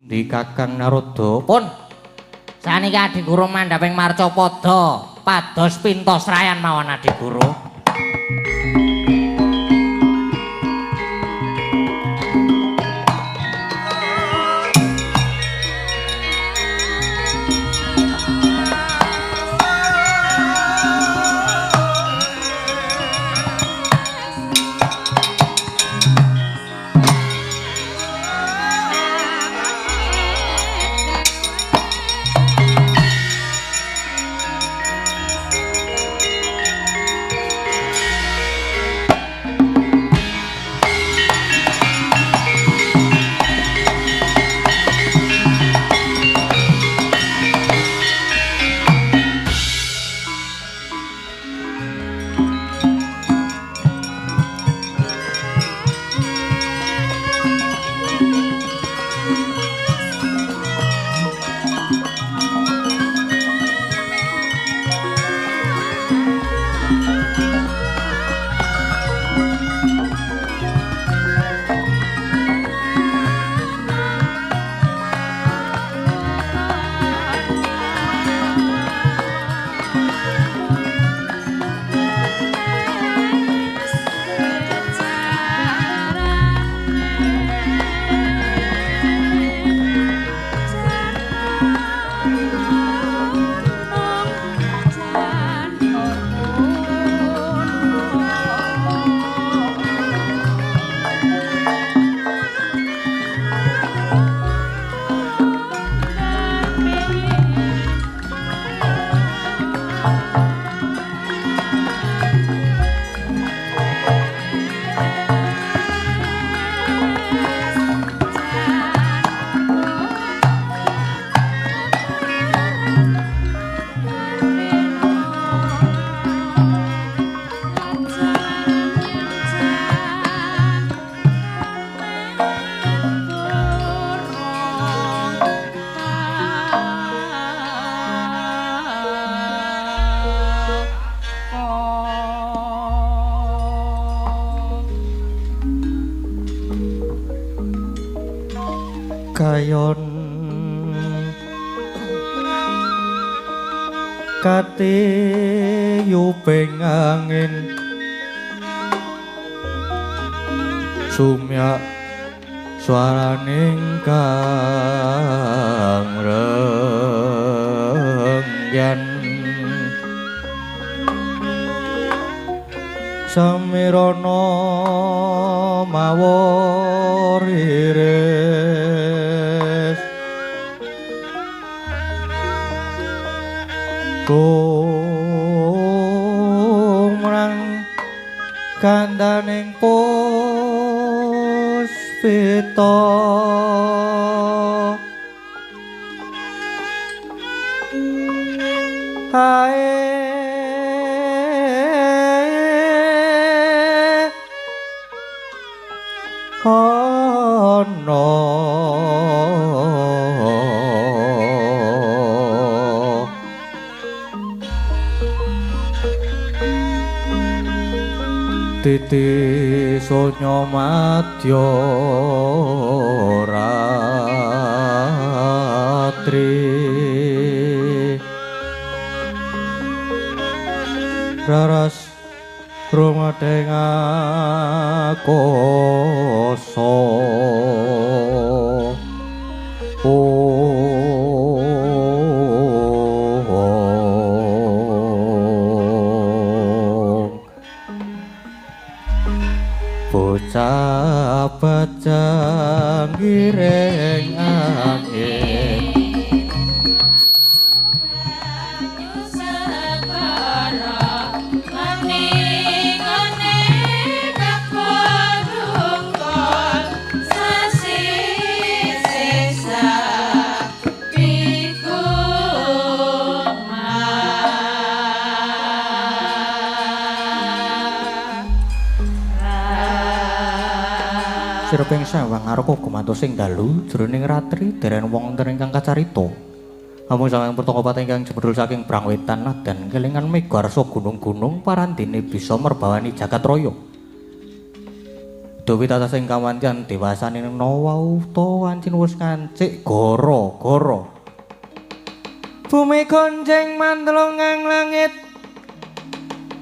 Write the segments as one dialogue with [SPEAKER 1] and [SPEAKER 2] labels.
[SPEAKER 1] Di Kakang Naroda.
[SPEAKER 2] Pun. Saniki Adi Guru mandhaping Marcapada pados pintos rayan mawon Adi Guru.
[SPEAKER 1] Kayon kati yuping angin sumyak swaraning kang rengyan samirana maworiris kumrang kandaning puspita hae ana titi sonya madya ratri raras rumadeng akoso bocah bajang gireng angin Sirping sawang aroko gumantos ing dalu jroning ratri dereng wonten ingkang kacarita. Amung sawang pertanggapat ingkang jebul saking Brangwetan dan kelingan megarsa gunung-gunung parandene bisa merbawani jagat raya. Dewi tata sing kawantian dewasane nawa utawa wancin wis ngancik gara-gara bumi gonjeng mandelung ngang langit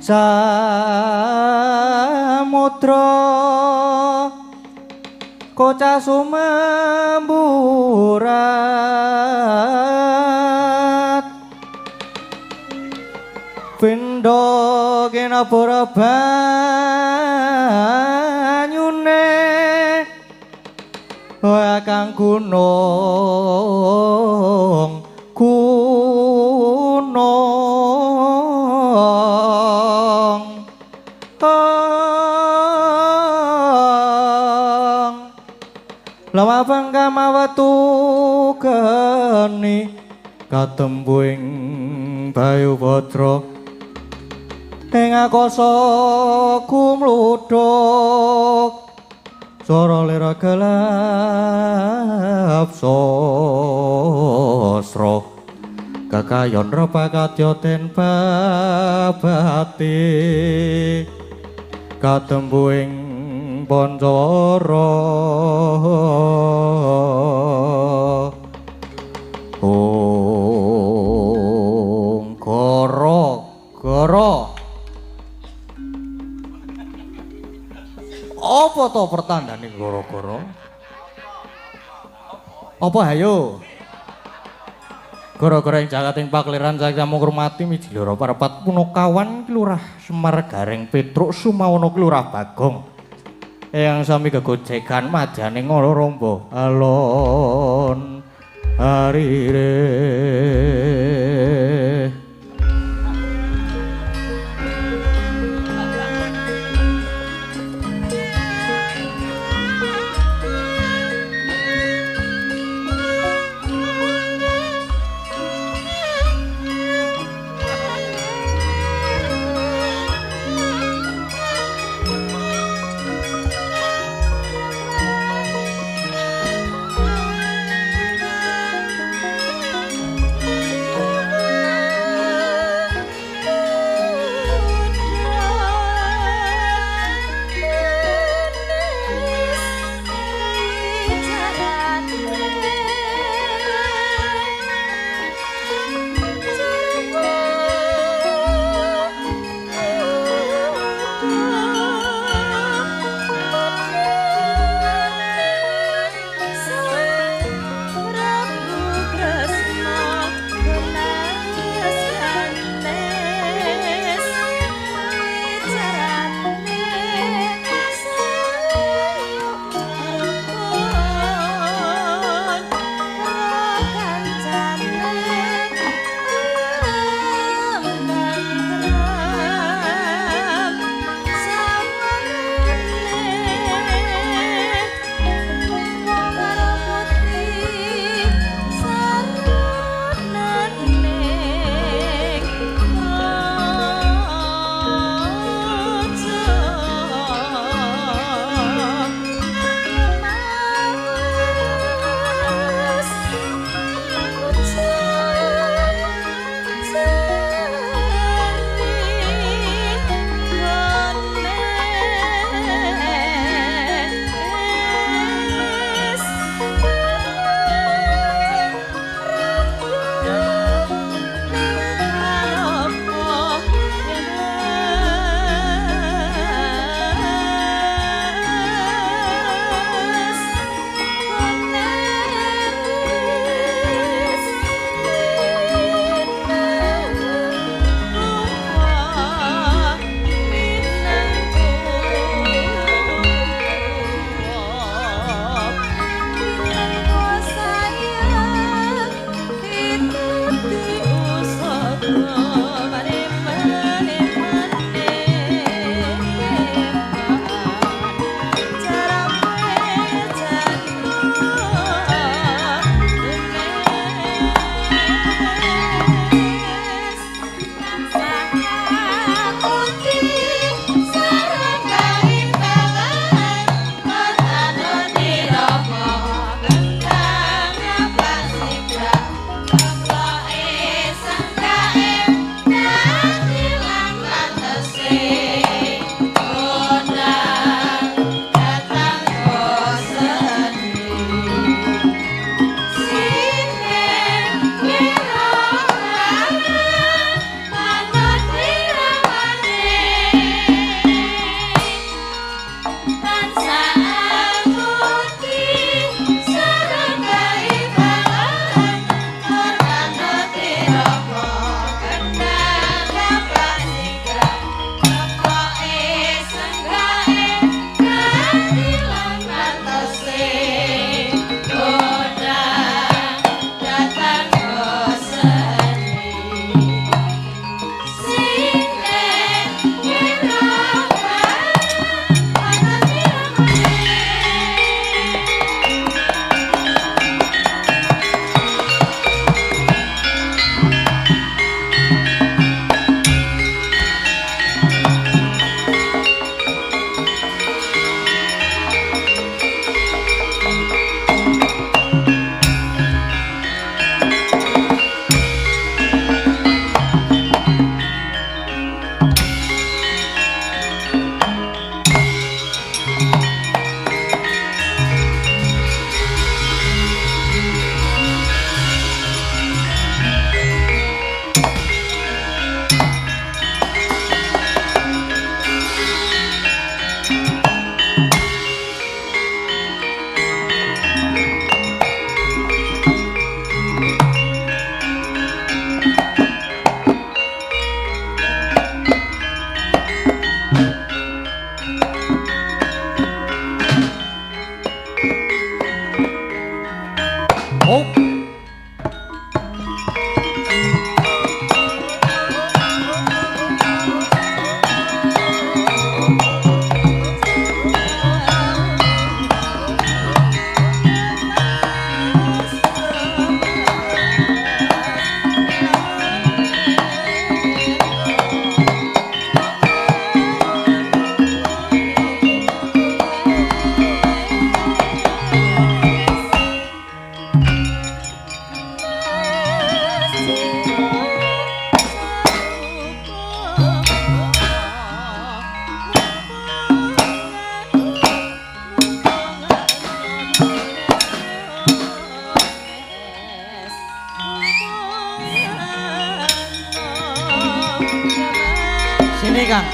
[SPEAKER 1] samudra kocah sumemburat pindha kinabara banyune wae kang gunung Lama pangkama watu geni katembuing bayu putra ing akasa kumluduk swara lira gelap sastra kakayon repakadya den babati katembuing Pancawara gara-gara apa to pertandane gara-gara apa hayo gara-gara ing jagating pakliran saking ngurmati miji loro parepat Punakawan Kelurah Semar Gareng Petruk Sumawana Kelurah Bagong yang sami gegojekan madane ngono rombo alon harire Sini Kang.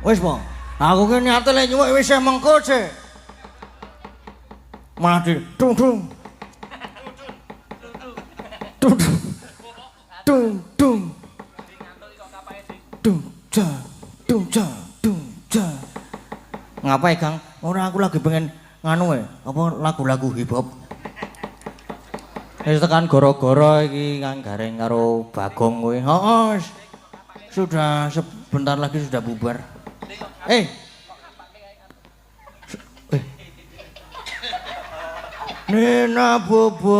[SPEAKER 1] Wis po. Aku ki niate lek nyuwuk wis mengko sik. Malah di dung dung. Dung dung. Dung dung. Dung ja, dung ja, dung ja. Ngapain Kang? Ora aku lagi pengen nganu apa lagu-lagu hip hop. Wis tekan goro-goro iki Kang Gareng karo Bagong kuwi. Heeh. Sudah sebentar lagi sudah bubar. Nina bobo,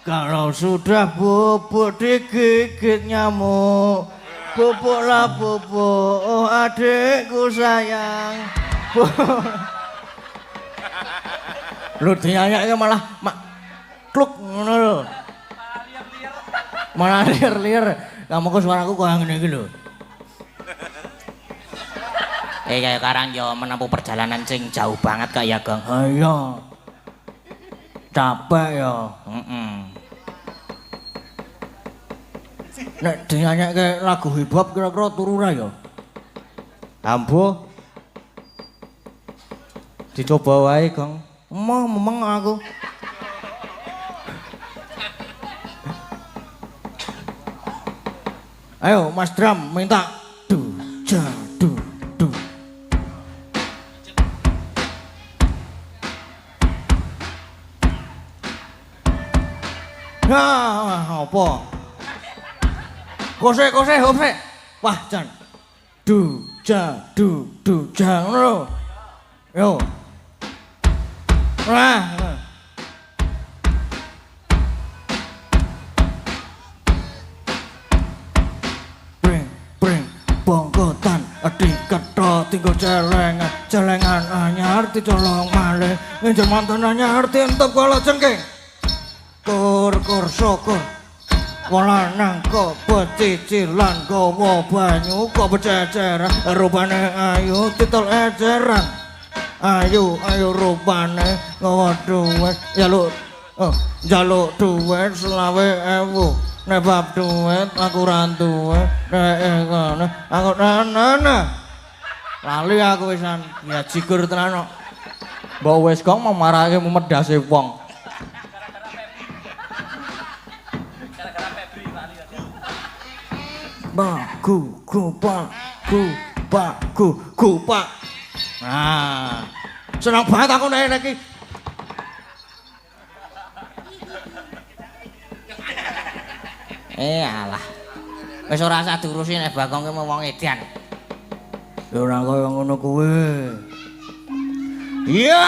[SPEAKER 1] kalau sudah bobo digigit nyamuk. Boboklah bobo, oh adikku sayang. Lu dinyanyi malah kluk ngono lho. Malah liar-liar. Kamu kok suaraku kok ngene iki lho.
[SPEAKER 2] Kayak sekarang yo menempuh perjalanan sing jauh banget kak ya Gang.
[SPEAKER 1] Iya. Capek ya. Nek dinyanyikke lagu hip hop kira-kira turu ra ya? Ambo. Dicoba wae, Gang. Memang aku. Ayo Mas Drum minta du ja du du. Nah, apa? Kose hopse. Wah, jan. Du ja ngono lho. Yo. Nah. Bongkotan diketho tinggo celengan anyar dicolong malih nginjel mantan anyar dientup kala cengking kur syukur wala nang kok becicilan gawa banyu kok bececeran rupane ayu titol eceran ayu rupane gawa duwe jaluk duwe 20.000 nek bab duit aku ra duwe nek ngono aku nana lali aku wisan ya jigur tenan kok mbok wis kong mau marake medhase wong gupak nah seneng banget aku nek iki
[SPEAKER 2] alah. Wis ora usah diurusi nek Bagong ki wong edan.
[SPEAKER 1] Ya ora kaya ngono kuwi. Iya.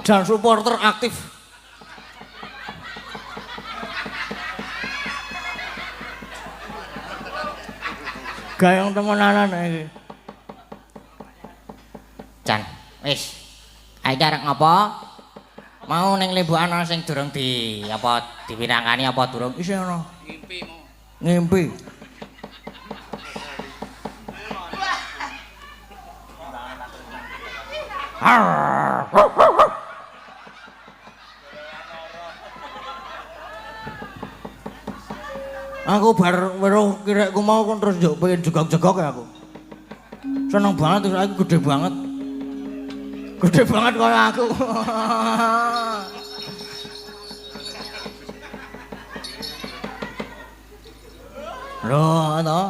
[SPEAKER 1] Dan supporter aktif. Gayung temenanan iki.
[SPEAKER 2] Jan, wis. Ayo arek ngopo? Mau ning lembukan ana sing durung dipinangkani apa durung?
[SPEAKER 1] Isih ana. Ngimpi. Aku bar weruh kirekku mau kon terus njuk pengen jegok-jegok ya aku. Seneng banget terus aku gede banget. Gede banget kaya aku. Loh, to.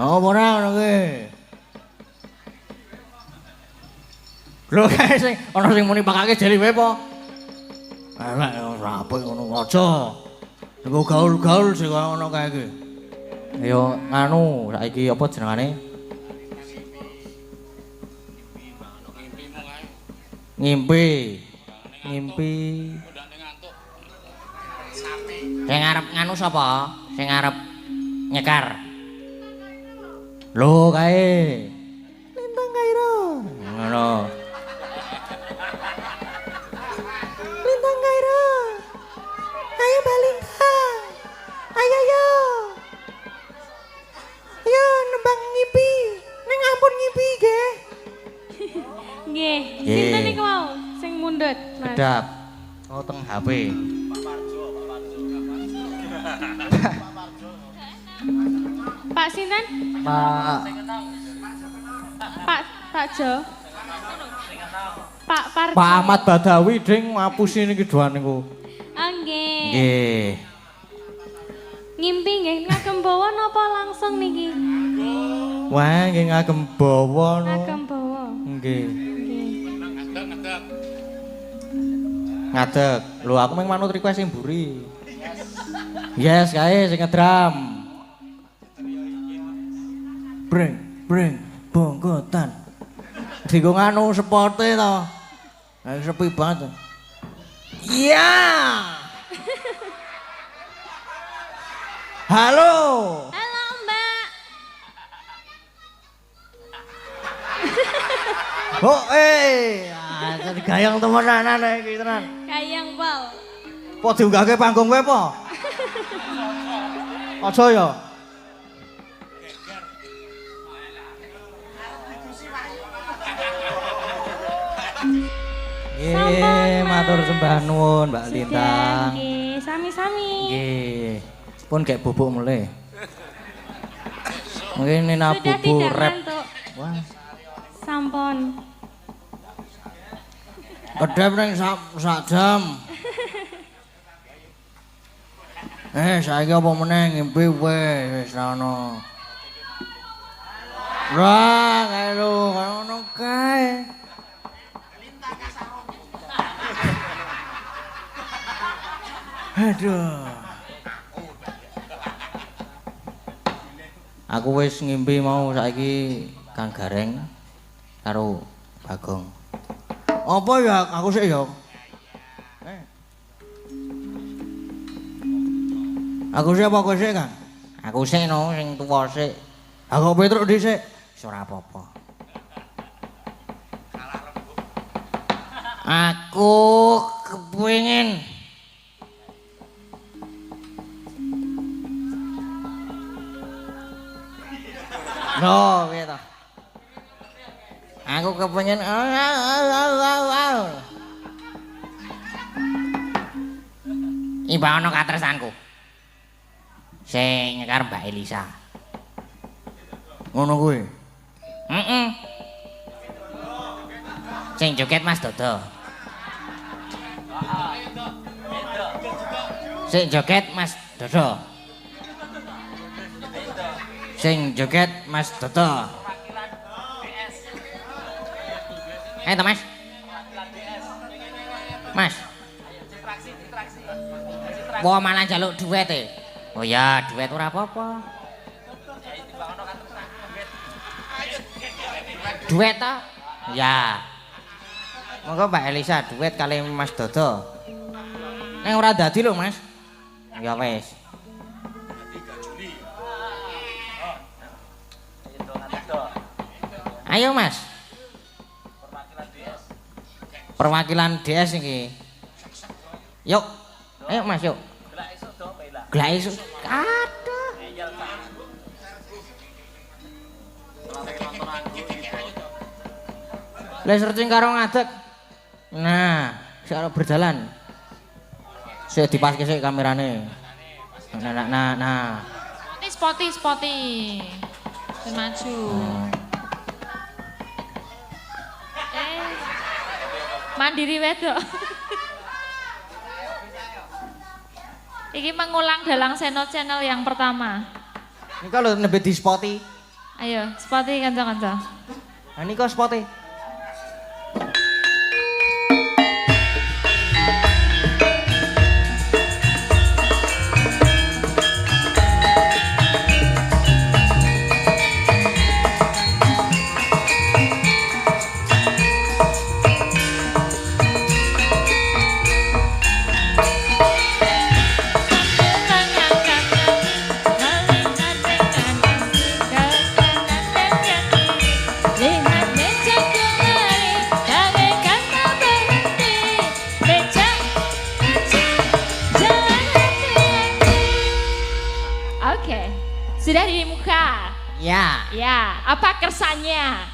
[SPEAKER 1] Oh, ora ngono ki. Lho kae sing ana sing muni pakake jeli wae apa? Elek ora apa ngono aja. Engko gaul-gaul sing kaya ngono kae iki. Ya nganu saiki apa jenengane? Ngimpi. Ngimpi.
[SPEAKER 2] Sing arep nganu sapa? Sing arep nyekar.
[SPEAKER 1] Lho kae. Lintang Kairo.
[SPEAKER 2] Ngono.
[SPEAKER 1] Lintang Kairo. Ayo balintang. Ayo yo. Yo nembang ngimpi. Ning ampun ngimpi nggih.
[SPEAKER 3] Nggih, sinten niku mau sing mundhut, Mas?
[SPEAKER 1] Kedap. Oh teng HP.
[SPEAKER 3] Pak sinten?
[SPEAKER 1] Pak
[SPEAKER 3] Pak Jo. Pak Parjo.
[SPEAKER 1] Pak Ahmad Badawi ding ngapusi niki doan niku.
[SPEAKER 3] Ah, nggih.
[SPEAKER 1] Nggih.
[SPEAKER 3] Ngimpi nggih ngagem bawa napa langsung niki?
[SPEAKER 1] Wah, nggih ngagem bawa no.
[SPEAKER 3] Ngagem bawa.
[SPEAKER 1] Nggih.
[SPEAKER 3] Nggih.
[SPEAKER 1] Ngadeg. Lho aku mung manut request sing mburi. Yes, kae sing ngedram. Breng, bongkotan. Digo nganu sepote to. Ayo sepi banget. Iya. Halo.
[SPEAKER 3] Halo, Mbak.
[SPEAKER 1] Oh, jadi gayang temenan iki tenan.
[SPEAKER 3] Kayang Pol.
[SPEAKER 1] Po diunggahke panggung kowe po? Aja ya. Nggih, matur sembah nuwun Mbak Lintang.
[SPEAKER 3] Nggih, sami-sami.
[SPEAKER 1] Nggih. Pun gek bubuk mulai. Mungkin nina
[SPEAKER 3] Sudah
[SPEAKER 1] bubuk
[SPEAKER 3] tidak
[SPEAKER 1] rap.
[SPEAKER 3] ngantuk.
[SPEAKER 1] Wah,
[SPEAKER 3] Sampun.
[SPEAKER 1] kedap ning sak jam. Saiki apa meneh ngimpi wis ana. Wah, kae lho, ngono kae. Aduh. Aku wis ngimpi mau saiki Kang Gareng karo Bagong. Apa ya aku sik ya? Aku sik apa kowe sik, Kang?
[SPEAKER 2] Aku sik no sing tuwa sik.
[SPEAKER 1] Aku Petruk dhisik.
[SPEAKER 2] Wis ora apa-apa. Aku kepengin
[SPEAKER 1] No, piye to?
[SPEAKER 2] Aku kepengin Iba ana katresanku. Sing nyekar Mbak Elisa.
[SPEAKER 1] Ngono kuwi.
[SPEAKER 2] Heeh. Sing joget Mas Dodo. Sing joget Mas Dodo. Sing joget Mas Dodo. Ayo Mas. Mas. Wah malah njaluk duet e. Oh ya, duet ora apa-apa. Duet ta? Ya. Monggo Mbak Elisa duet kali Mas Dodo. Ning ora dadi lho, Mas. Ya wis. Ayo, Mas. Perwakilan DS iki. Yuk. Ayo, Mas, yuk. Glak esuk. Aduh. Lah searching karo ngadeg. Nah, sik berjalan. Sik dipaske sik kamerane. Nah.
[SPEAKER 3] Spoti. Dan maju. Mandiri wedok. Iki mengulang dalang Seno Channel yang pertama.
[SPEAKER 1] Ini kalau nebet di spoti.
[SPEAKER 3] Ayo, spoti kanca-kanca.
[SPEAKER 1] Nah, ini kok spoti.
[SPEAKER 3] Sudah di muka.
[SPEAKER 2] Ya.
[SPEAKER 3] Ya, apa kersanya?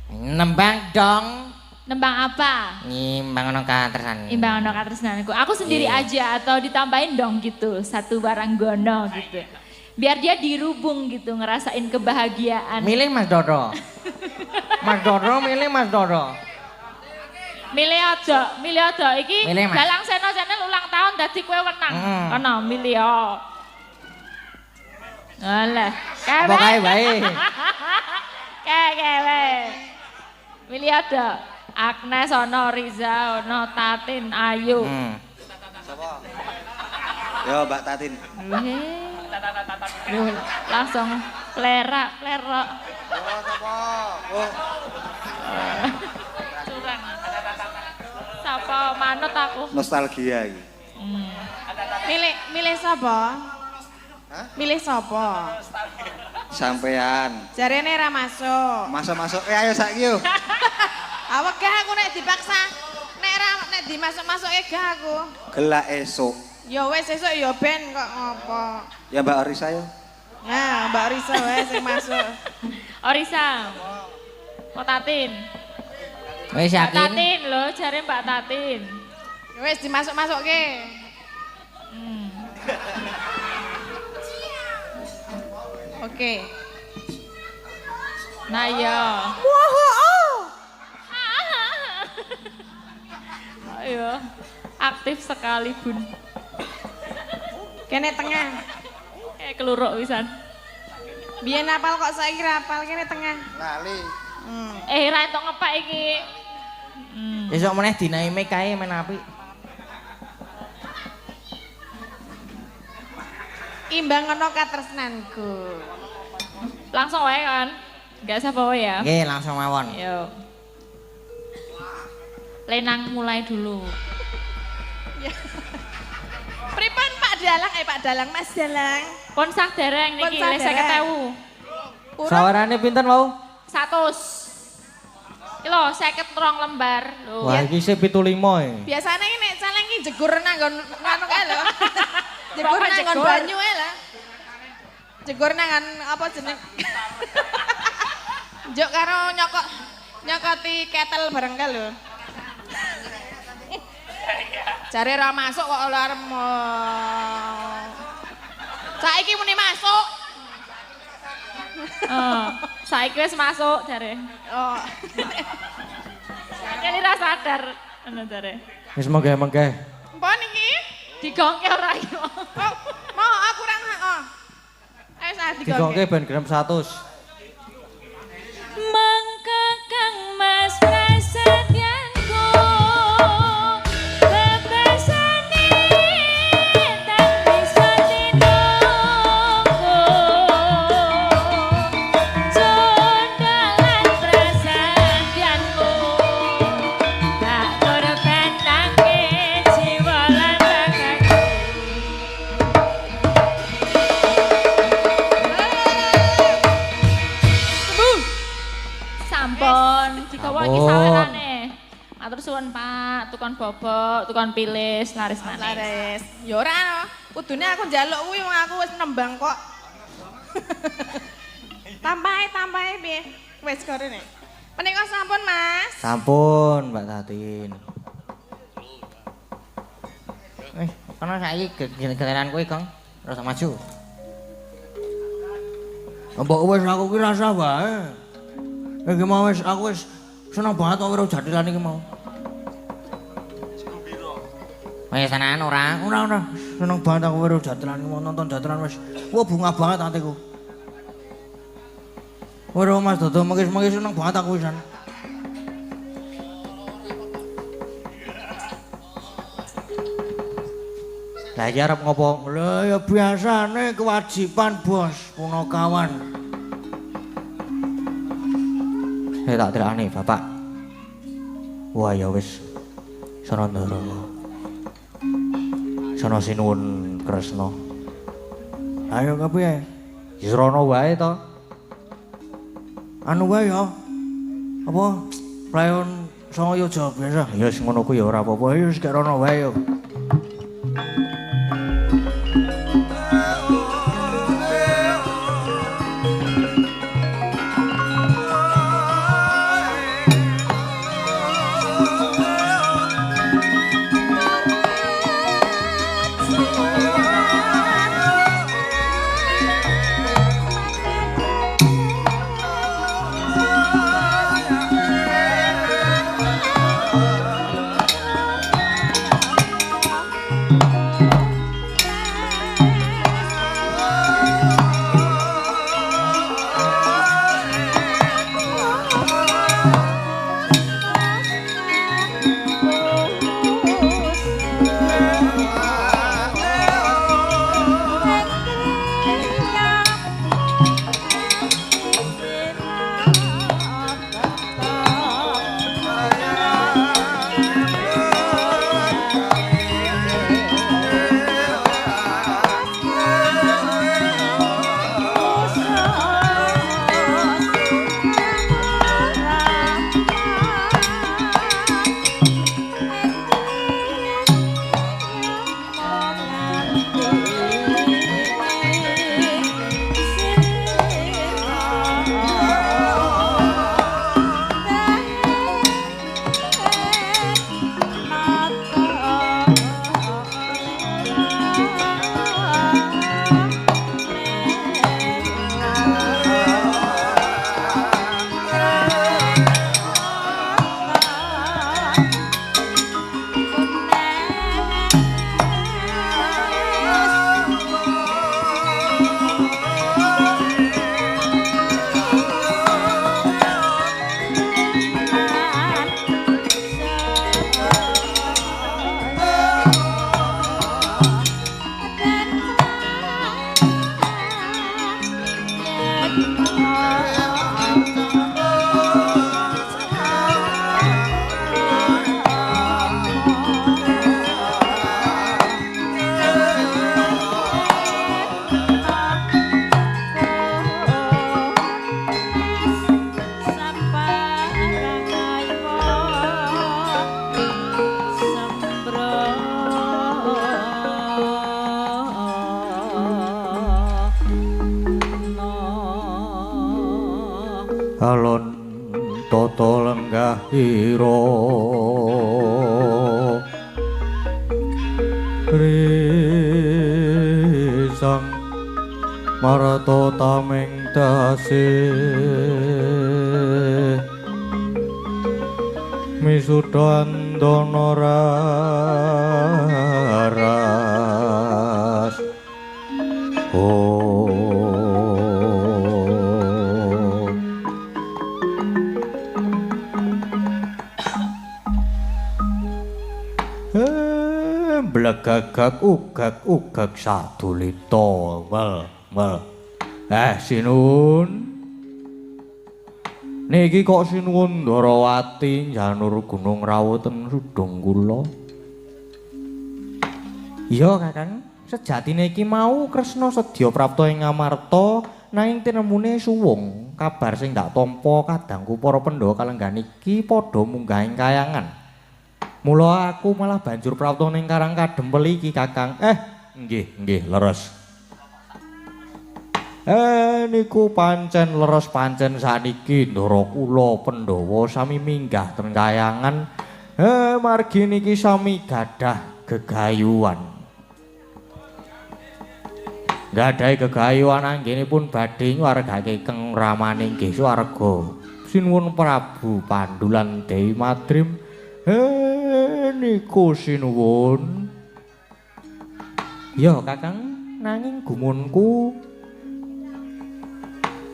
[SPEAKER 2] Nembang dong.
[SPEAKER 3] Nembang apa?
[SPEAKER 2] Nimbang ono katresan.
[SPEAKER 3] Imbang ono katresnanku. Aku sendiri aja atau ditambahin dong gitu, satu barang gono gitu. Biar dia dirubung gitu, ngerasain kebahagiaan.
[SPEAKER 2] Milih Mas Dodo. Mas Dodo milih Mas Dodo.
[SPEAKER 3] Milih aja. Iki
[SPEAKER 2] Milih, Mas.
[SPEAKER 3] Dalang Seno Channel ulang tahun dadi kowe wenang. Kono milih yo. Alah,
[SPEAKER 2] Apa kae bae.
[SPEAKER 3] Kewe. Milih ada. Agnes ono, Riza ono, Tatin, Ayu.
[SPEAKER 4] Yo Mbak Tatin.
[SPEAKER 3] Duh, langsung plerak.
[SPEAKER 4] Oh sapa? Oh.
[SPEAKER 3] Curang. Sapa manut aku.
[SPEAKER 4] Nostalgia iki.
[SPEAKER 5] Milih sapa?
[SPEAKER 4] Hah?
[SPEAKER 5] Milih sapa?
[SPEAKER 4] Sampean.
[SPEAKER 5] Jarene ra masuk.
[SPEAKER 4] Masuk-masuk ayo saiki yo.
[SPEAKER 5] Awak gak aku nek dipaksa. Nek dimasuk-masuke gak aku.
[SPEAKER 4] Gelak esuk.
[SPEAKER 5] Ya wis sesuk ya ben kok ngopo.
[SPEAKER 4] Ya Mbak Arisa yo.
[SPEAKER 5] Nah, Mbak Risa wae sing masuk.
[SPEAKER 3] Orisa. Mbak Tatin.
[SPEAKER 2] Wis
[SPEAKER 3] Mbak
[SPEAKER 2] yakin?
[SPEAKER 3] Tatin lho, jare Mbak Tatin.
[SPEAKER 5] Ya wis dimasuk-masukke. Oke.
[SPEAKER 3] Nah ya. Ayo, aktif sekali Bun.
[SPEAKER 5] Kene tengah.
[SPEAKER 3] Kayak keluruk pisan.
[SPEAKER 5] Biyen apal kok saiki ra apal kene tengah.
[SPEAKER 4] Lali.
[SPEAKER 3] Ra entuk ngepek iki.
[SPEAKER 2] Besok meneh dinaime kae men apik.
[SPEAKER 5] Imbang ono katresnanku.
[SPEAKER 3] Langsung wae kan. Enggak usah bawa ya.
[SPEAKER 2] Nggih, langsung mawon.
[SPEAKER 3] Yo. Lenang mulai dulu.
[SPEAKER 5] Pripun Pak Dalang? Pak Dalang, Mas Dalang.
[SPEAKER 3] Pon sak dereng
[SPEAKER 5] Pon
[SPEAKER 3] niki
[SPEAKER 5] sak
[SPEAKER 3] le
[SPEAKER 5] dereng.
[SPEAKER 3] 50.000.
[SPEAKER 2] Sawarane pinten mau?
[SPEAKER 3] 100. Iki lho 52 lembar lho.
[SPEAKER 1] Wah, iki sih 75 e.
[SPEAKER 5] Biasanya ini nek caleng iki jegur nang nggon anu kae lho. Jegur
[SPEAKER 3] Bapak
[SPEAKER 5] nang nggon
[SPEAKER 3] jegur.
[SPEAKER 5] banyu ae lho. Jegur nang apa jeneng? Njuk karo nyokoti ketel bareng kae lho. Jare ra masuk kok arep saiki muni masuk.
[SPEAKER 3] Saiki wis masuk jare.
[SPEAKER 5] Oh.
[SPEAKER 3] Kene ra sadar ana jare.
[SPEAKER 1] Wis mengke-mengke.
[SPEAKER 5] Apa niki?
[SPEAKER 3] Digongke ora iki.
[SPEAKER 5] Oh, mau aku kurang ayo saat
[SPEAKER 1] Digongke ben gram 100.
[SPEAKER 3] Mangka Kang Mas prasadyanku bebasane tak bisa dinungku jondalan prasadyanku tak korbanake jiwa lan ragaku. Sampun, digawa iki
[SPEAKER 1] Sampun.
[SPEAKER 3] sawerane. Matur suwun Pak, tukon bobok, tukon pilis, laris manis.
[SPEAKER 5] Laris. Ya ora, kudune aku njaluk kuwi wong aku wis nembang kok. Tambahi piye? Wis korene. Menika sampun, Mas.
[SPEAKER 1] Sampun, Mbak Tatin.
[SPEAKER 2] Kono saiki giliran kowe, Kang. Ora usah maju.
[SPEAKER 1] Mbok wis aku ki rasa wae. Iki mau wis aku wis seneng banget kok karo jadilan iki mau.
[SPEAKER 2] Wis tenan ora?
[SPEAKER 1] Ora. Seneng banget aku karo jadilan iki mau nonton jadilan wis. Wah bunga banget atiku. Ora Mas Dodo mengis-mengis seneng banget aku wisan. Lah iki arep ngopo? Lah ya biasane kewajiban bos punakawan. Tak terane Bapak. Wah ya wis. Sono ndara. Sono sinuwun Kresna. Ayo kepiye? Wis rono wae to. Anu wae ya. Apa? Playon saya jawab biasa. Ya wis ngono ku ya ora apa-apa. Ya wis gak rono wae yo. alon tata lenggah ira risang marata tameng tasih misuda andana raras blegagag ugag sadulita wel Sinun niki kok sinuwun Ndarawati janur Gunung Rawuten sudung kula iya Kakang sejatine iki mau Kresna sedya prapta ing Ngamarta nanging tinemune suwung kabar sing dak tampa kadangku para Pandhawa kalenggan iki padha munggah ing kayangan mula aku malah banjur prapta ning Karang Kadempel iki Kakang. Nggih, leres. Niku pancen leres pancen saniki ndara kula Pandhawa sami minggah ten kayangan. Margi niki sami gadah gegayuhan. Gadahi gegayuhan anggenipun badhe nyuwargake keng ramaning nggih swarga. Sinuwun Prabu Pandulan Dewi Madrim. Niku sinuwun. Ya Kakang, nanging gumunku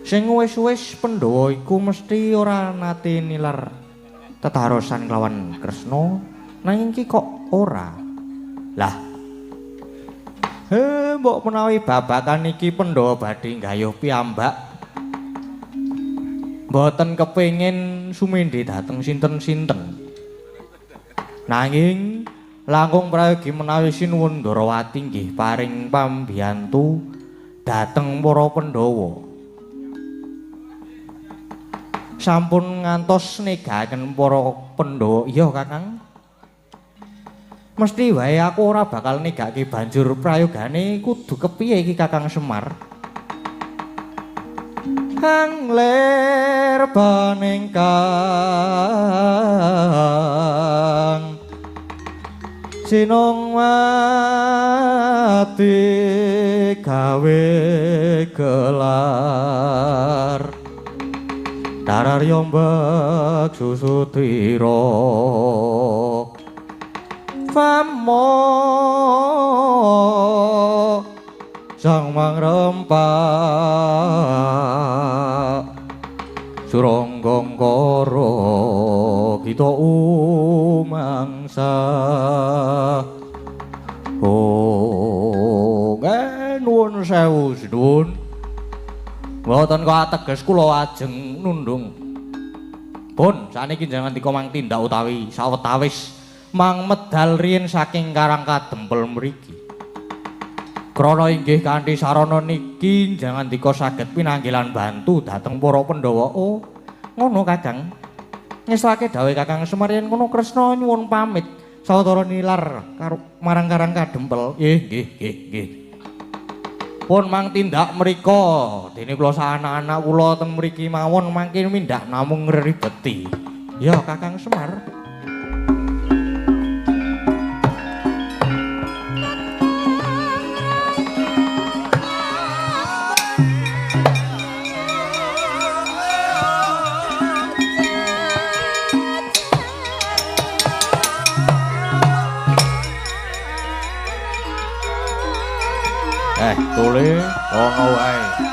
[SPEAKER 1] sing wis-wis Pandhawa iku mesti ora nate nilar tetarosan kelawan Kresna, nanging ki kok ora. Lah. Mbok menawi babakan iki Pandhawa badhe nggayuh piyambak. Mboten kepengin sumendhe dhateng sinten-sinten. Nanging langkung prayogi menawi sinuwun Ndarawati nggih paring pambiyantu dhateng para Pandhawa. Sampun ngantos negaken para Pandhawa. Iya Kakang. Mesti wae aku ora bakal negake banjur prayogane kudu kepiye iki Kakang Semar. angler paningkang sinong mati gawe gelar darar yombak susutira famo sang mangrempak suronggongkara kita umangsa oh nuwun sewu sinun mboten kok ateges kula ajeng nundung pun saniki jangan dikomang tindak utawi sawetawis mang medal riyin saking Karang Kadempel mriki krana inggih kanthi sarana niki jangan dika saged pinanggilan bantu dhateng para Pandhawa oh ngono Kakang ngesake dawuh Kakang Semar yen ngono Kresna nyuwun pamit sawetara nilar karo marang Karang Kadempel nggih pun mang tindak mrika dene kula anak-anak kula teng mriki mawon mangke mindah namung ngribeti ya Kakang Semar tole ono wae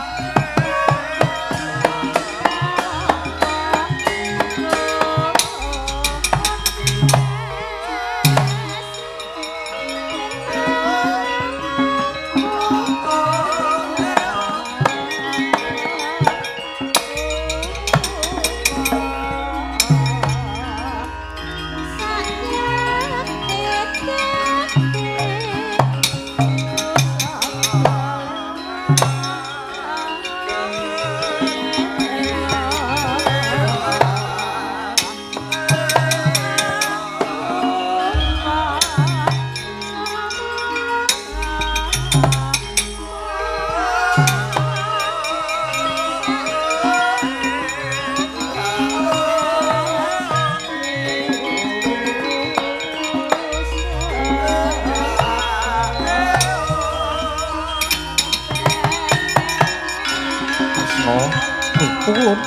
[SPEAKER 1] Pulun.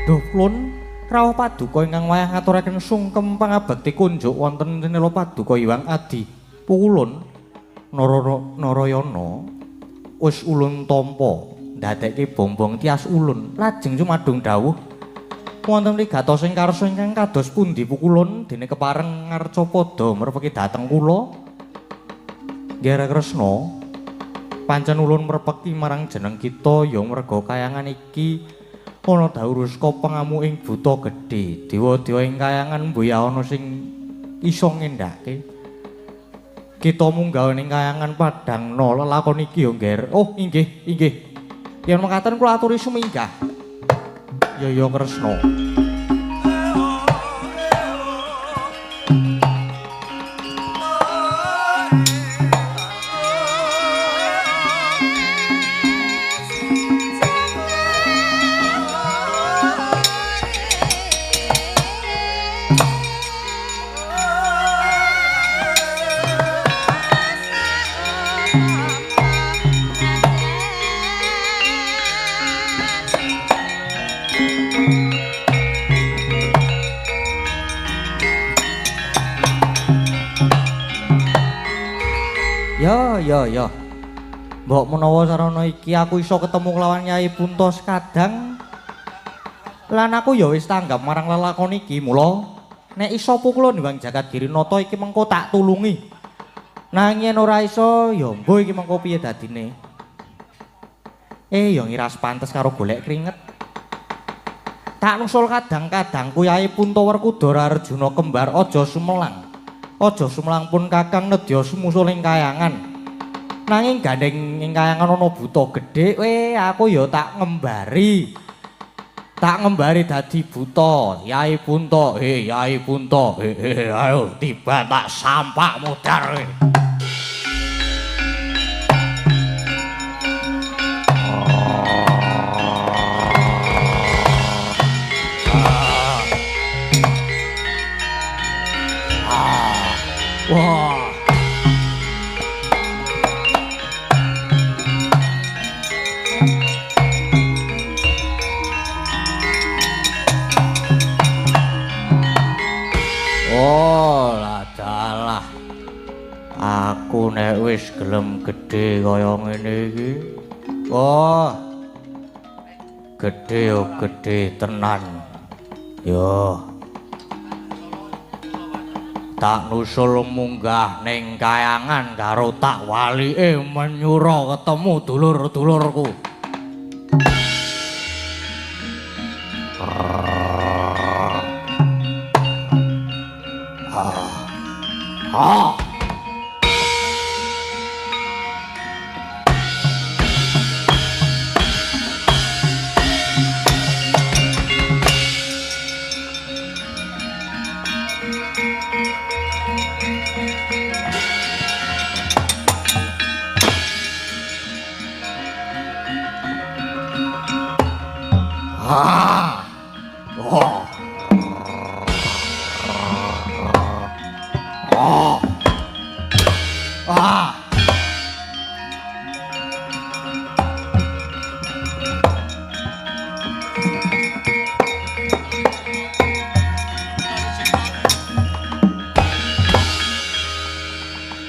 [SPEAKER 1] Duh pulun rawuh paduka ingkang wayah ngaturaken sungkem pangabekti kunjuk wonten Nila Paduka Hyang Adi Pulun Narayana wis ulun tampa ndadekke bombong tias ulun lajeng sumadung dawuh wonten wigatos ing karsa ingkang kados pundi Pukulun dene kepareng ngarca padha merpeki dhateng kula Nggih Kresna pancen ulun merpeki marang jeneng kita ya merga kayangan iki ana Dauruska pengamu ing buta gedhe dewa-dewa ing kayangan mbuya ana sing iso ngendhake kita munggah ning kayangan padhangna lelakon iki ya Ngger oh inggih yen mekaten kula aturi suminggah ya Kresna Ya. Mbok menawa sarana iki aku iso ketemu kelawan Nyai Puntos kadang lan aku ya wis tanggap marang lelakon iki mula nek iso Pukulun Hyang Jagadgirinata iki mengko tak tulungi. Nanging yen ora iso ya mbuh iki mengko piye dadine. Ya ngiras pantes karo golek kringet. Tak nusul kadang-kadang Kyai Puntawerkudara Arjuna kembar aja sumelang. Aja sumelang pun Kakang nedya sumusul ing kayangan. Nanging gandeng ing kayangan ana buta gedhe, aku ya tak ngembari. Tak ngembari dadi buta. Yai Punta, Yai Punta. Ayo tiba tak sampak mudar. Wah. Oh, ladalah. Aku nek wis gelem gedhe kaya ngene iki. Oh. Gedhe yo gedhe tenan. Yo. Tak nusul munggah ning kayangan karo tak walike menyura ketemu dulur-dulurku.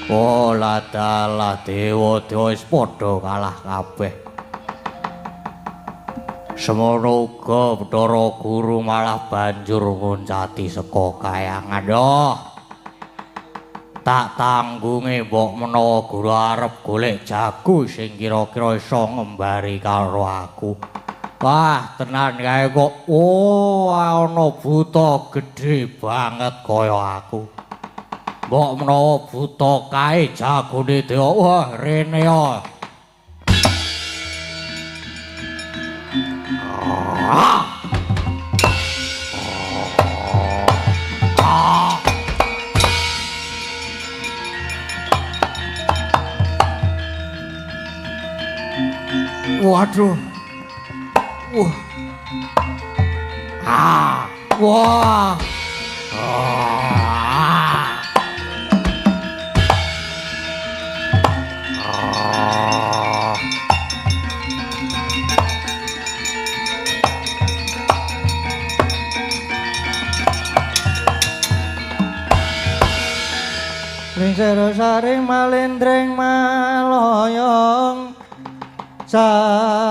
[SPEAKER 1] Oh ladalah dewa-dewa wis padha kalah kabeh. Semono uga Bathara Guru malah banjur ngoncati saka kayangan. Doh. Tak tanggunge mbok menawa guru arep golek jago sing kira-kira iso ngembari karo aku. Wah, tenan kae kok. Oh, ana buta gedhe banget kaya aku. Mbok menawa buta kae jagone dewa. Wah, rene ya. Waduh. Wah. Lingsara saring malendreng maloyong sari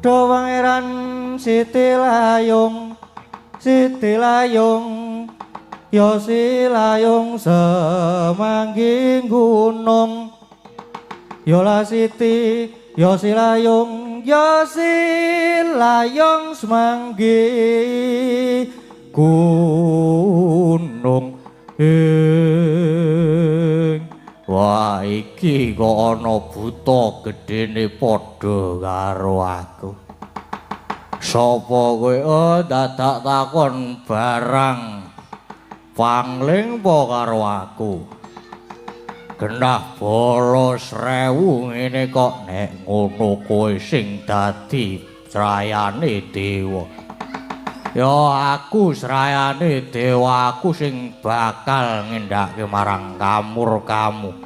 [SPEAKER 1] do pangeran Siti Layung ya silayung semangging gunung ya la Siti ya silayung semangging gunung wah iki kok ana buta gedene padha karo aku. Sapa kowe? Dadak takon barang pangling po karo aku. Genah bolos 1000 ngene kok nek ngono kowe sing dadi srayane dewa. Ya aku srayane dewa, aku sing bakal ngendhake marang kamu.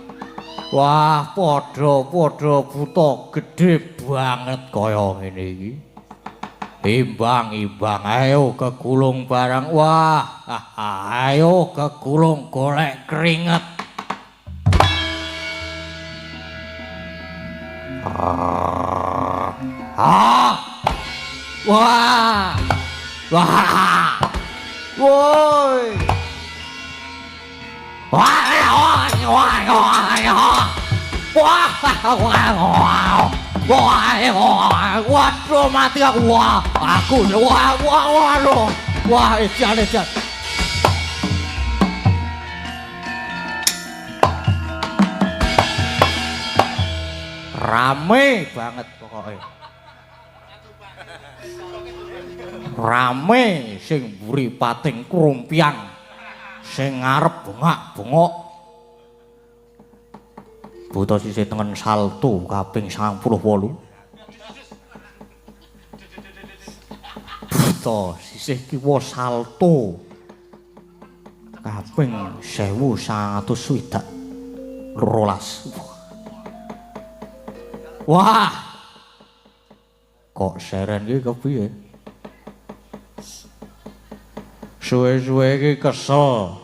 [SPEAKER 1] Wah, padha-padha buta gedhe banget kaya ngene iki. Imbang-imbang, ayo kegulung barang. Wah, ayo kegulung golek keringet. Wah. Wah. Woi. Wah. Waduh mati aku. Wah, aku. Waduh. Wah, ejan. Rame banget pokoknya. Rame sing mburi pating krumpiang. Sing ngarep bengak-bengok. Buta sisih tengen salto kaping 98. Buta sisih kiwa salto kaping 1912. Wah. Kok seren iki kepiye? Suwe-suwe iki kesel.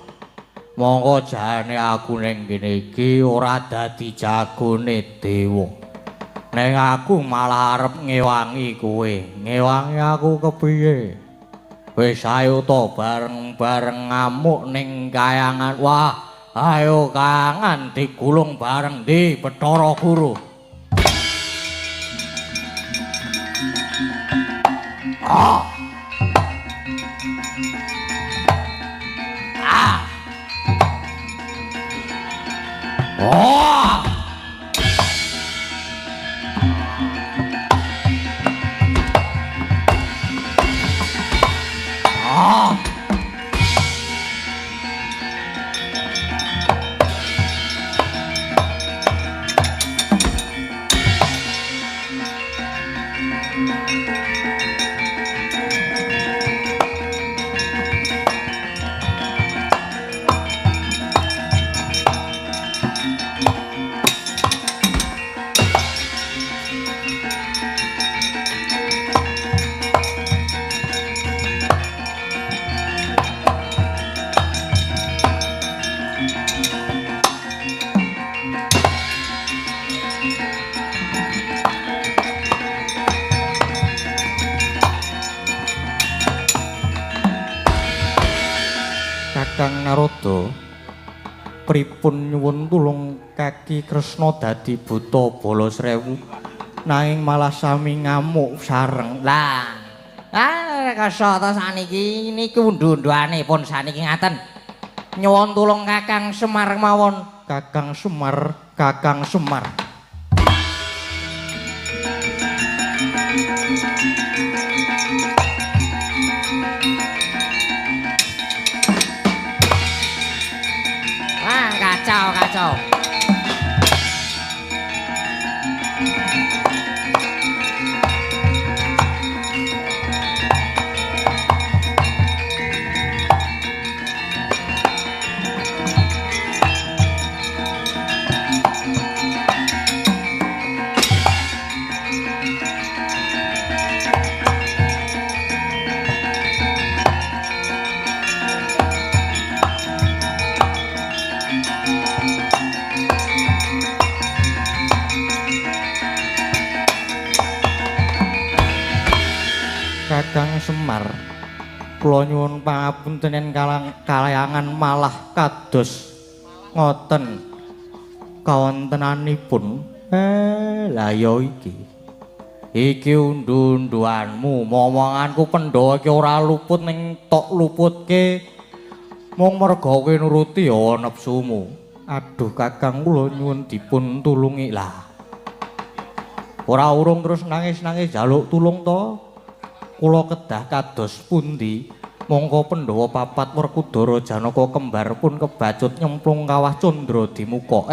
[SPEAKER 1] Monggo jane aku ning kene iki ora dadi jagone dewa. Ning aku malah arep ngewangi kowe. Ngewangi aku kepiye? Wis ayo to bareng-bareng ngamuk ning kayangan. Wah, ayo kangen digulung bareng di Bathara Guru. Ah. Oh! Oh! Kakang Narada pripun nyuwun tulung kaki Kresna dadi buta bala srewu nanging malah sami ngamuk sareng.
[SPEAKER 2] Lah, rekasa ta saniki niki undu-unduane pun saniki ngaten. Nyuwun tulung Kakang Semar mawon.
[SPEAKER 1] Kakang Semar.
[SPEAKER 2] Wah, kacau.
[SPEAKER 1] Kakang Semar, kula nyuwun pangapunten kalayangan malah kados ngoten kawontenanipun. Lah ya iki undu-unduanmu, momonganku Pandhawa iki ora luput ning tok luputke mung merga kowe nuruti hawa nepsumu. Aduh Kakang, kula nyuwun dipun tulungi lah. Ora urung terus nangis-nangis jaluk tulung to. Kula kedah kados pundi mongko Pandhawa papat Werkudara Janaka kembar pun kebacut nyemplung kawah Candra Dimuka.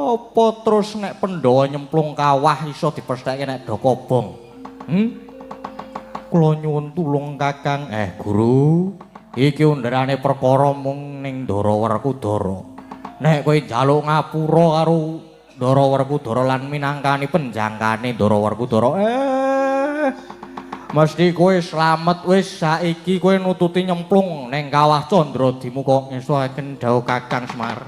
[SPEAKER 1] Apa terus nek Pandhawa nyemplung kawah iso dipestheke nek Dakabong? Kula nyuwun tulung Kakang. Guru, iki underane perkara mung ning Ndara Werkudara. Nek kowe njaluk ngapura karo Ndara Werkudara lan minangkani penjangkane Ndara Werkudara, mesti kowe slamet. Wis saiki kowe nututi nyemplung ning kawah Candra Dimuka. Ngesuaken dawuh Kakang Semar.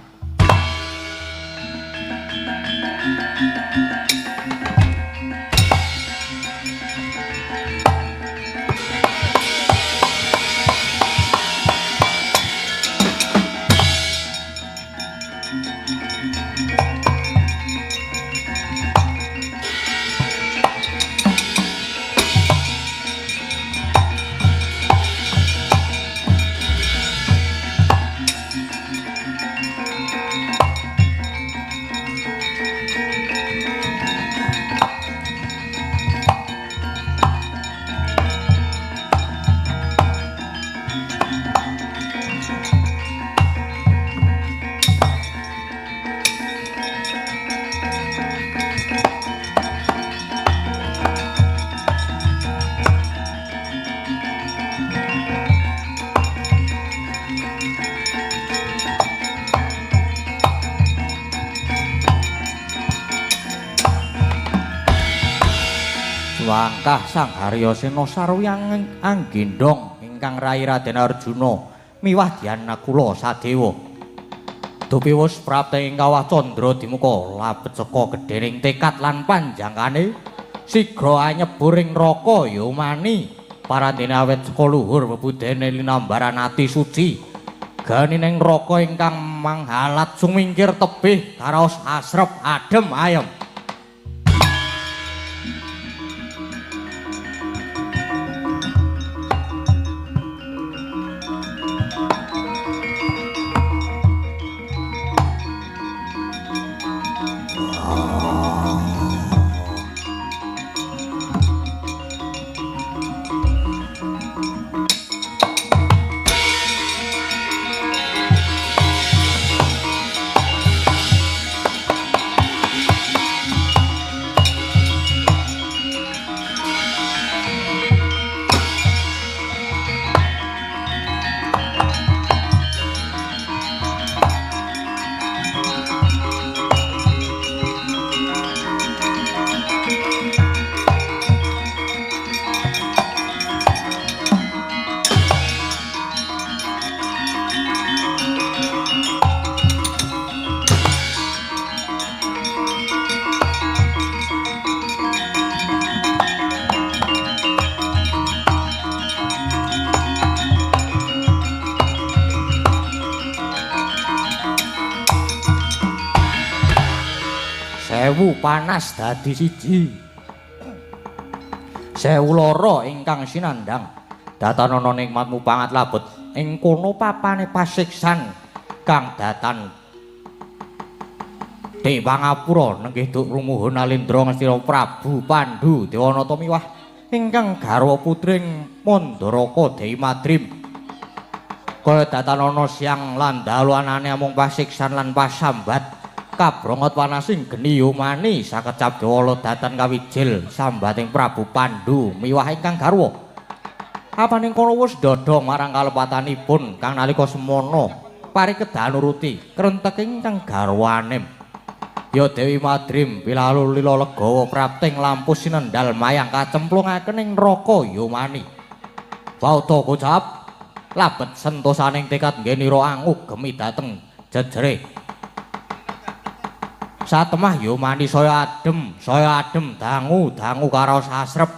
[SPEAKER 1] Wangkah Sang Haryasena sarwi anggendhong ingkang rai Raden Arjuna miwah Dyana Kula Sadewa. Dupiwus prapta ing kawah candra dimuka labet saka gedhening tekad lan panjangkane sigra anyebur ing neraka Yomani parandene awet saka luhur bebudene linambaran ati suci ganining neraka ingkang manghalat sumingkir tebih karaos asrep adem ayem. Sewu panas dadi siji. Sewu lara ingkang sinandhang. Datanana nikmatmu pangat labet ing kono papane pasiksan kang datan Dewangapura nenggih duk rumuhun Alendra Ngastina Prabu Pandhu Dewanata miwah ingkang garwa putring Mandaraka Dewi Madrim. Kaya datanana siang lan dalu anane amung pasiksan lan pasambat kabrongot panasing geni Yomani sakecap Dewala datan kawijil sambating Prabu Pandhu miwah ingkang garwa. Apaning kono wis ndodho marang kalepatanipun kang nalika semana parikedan nuruti krentek ingkang garwanem. Ya Dewi Madrim pilalu lila legawa prapting lampu sinendal mayang kacemplungaken ing neraka Yomani. Bauta kocap labet sentosaning tekad nggenira angugemi dhateng jejere. Satemah Yomani saya adem dangu karaos asrep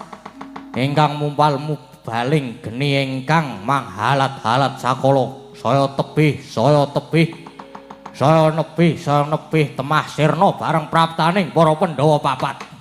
[SPEAKER 1] ingkang mumpal mubaling geni ingkang manghalat-halat sakala saya nebih temah sirna bareng praptaning para Pandhawa papat.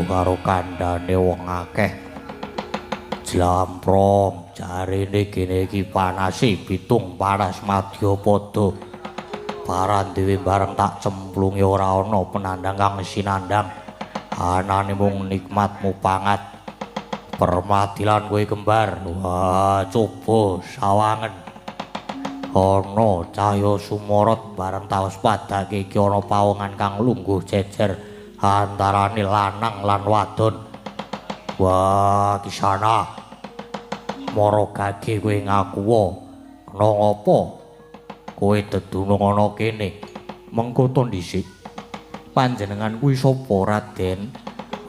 [SPEAKER 1] Karo kandhane wong akeh jlamprong jarine kene iki panase bitung panas madyapada paran dhewe bareng tak cemplungi ora ana penandang kang sinandang anane mung nikmatmu pangat permadilan kowe kembar wah coba sawangen ana cahya sumorot bareng taos padake iki ana pawongan kang lungguh jejer antarane lanang lan wadon. Wah, kisana. Mara gage kowe ngakuwa. Kena ngapa? Kowe dedunung ana kene. Mengko to dhisik. Panjenengan kuwi sapa, Raden?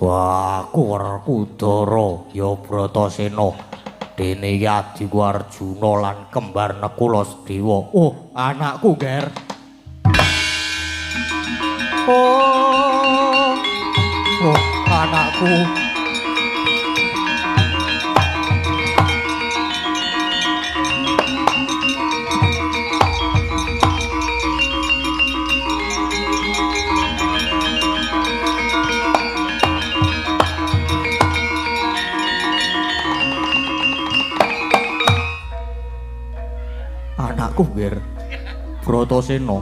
[SPEAKER 1] Wah, aku Werkudara, ya Bratasena. Dene iki adiku Arjuna lan kembar Nakula Sedewa. Oh, anakku, Ger. Oh, anakku. anakku Ger Bratasena.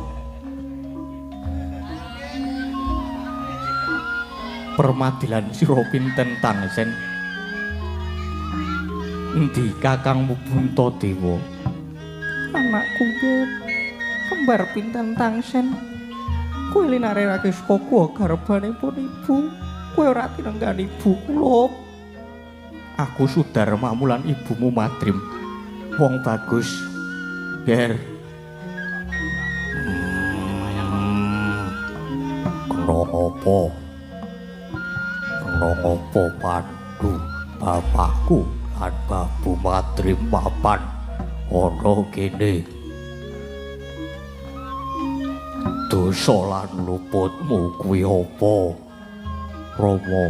[SPEAKER 1] Permadilan sira pinten tangsen endi kakangmu Buntadewa? Anakku Ger kembar pinten tangsen kowe linarerake saka kuwa garbanipun ibu kowe ora tinenggani ibu kula. Aku Sudarmamu lan ibumu Madrim wong bagus Ger. Kena apa Pandu bapakku lan Babu Madrim mapan ana kene. Dosa lan luputmu kuwi apa Rama?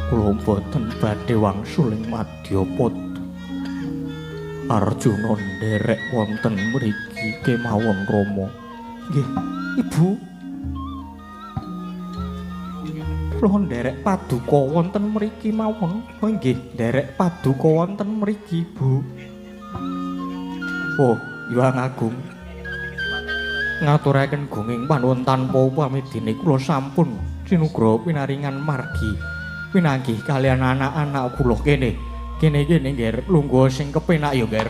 [SPEAKER 1] Kula boten badhe wangsuling Madyapada. Arjuna nderek wonten mriki kemawon Rama. Nggih, Ibu. Kula nderek paduka wonten mriki mawon. Oh nggih, nderek paduka wonten mriki, Bu. Oh, Hyang Agung. Ngaturaken gunging panuwun tanpa upami dene kula sampun sinugra pinaringan margi pinanggih kalian anak-anak kula kene Ger lungguh sing kepenak ya Ger.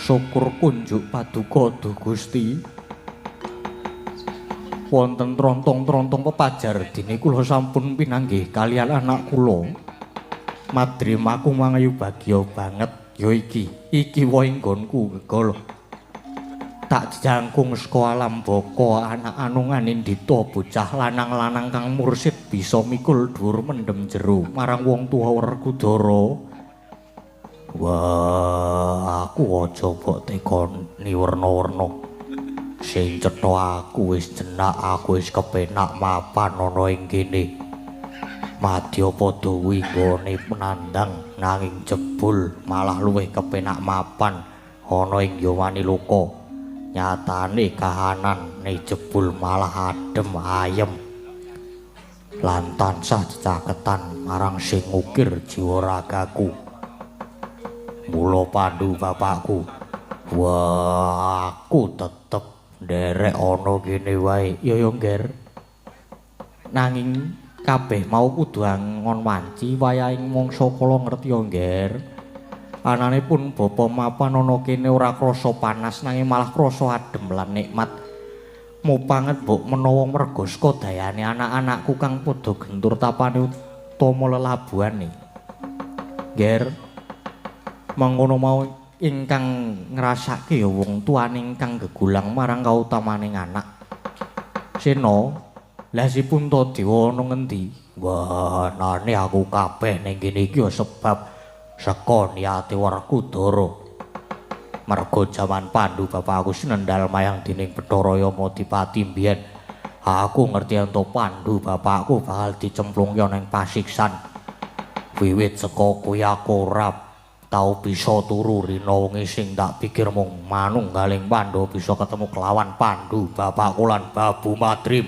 [SPEAKER 1] Syukur kunjuk paduka Duh Gusti. Wonten trontong-trontong pepajar dene kula sampun pinanggih kalian anak kula. Madrim aku mangayu bagya banget ya iki wae nggonku gegol. Tak jangkung saka alam baka anak anungan indita bocah lanang-lanang kang mursid bisa mikul dhuwur mendem jero marang wong tuwa Werkudara. Wah, aku aja mbok tekoni werna-werna. Sing cetha aku wis jenak, aku wis kepenak mapan ana ing kene. Madyapada winggone penandang nanging jebul malah luwih kepenak mapan ana ing Yawani Loka. Nyatane kahanane jebul malah adem ayem. Lan tansah cecaketan marang sing ngukir jiwa ragaku. Mula Pandu bapakku. Wah, aku tetep nderek ana kene wae. Ya Ger. Nanging kabeh mau kudu angon wanci wayahing mangsa kala ngerti ya Ger. Ananipun bapa mapan ana kene ora krasa panas nanging malah krasa adem lan nikmat. Mupanget mbok menawa merga saka dayane anak-anakku kang padha gentur tapane utama lelabuhane. Ger. Mangkono mau ingkang ngrasake ya wong tuane ingkang gegulang marang kautamaning anak. Sena, lha si Puntadewa ana ngendi? Wah, nane aku kabeh ning kene iki ya sebab saka niate Werkudara. Merga jaman Pandu bapakku sinendal mayang dening Bathara Yamadipati mbiyen. Aku ngerti ento Pandu bapakku bakal dicemplungke ana ing pasiksan. Wiwit saka kuwi aku ora tau bisa turu rina wengi sing tak pikir mung manunggaling Pandhawa bisa ketemu kelawan Pandu bapakku lan Babu Madrim.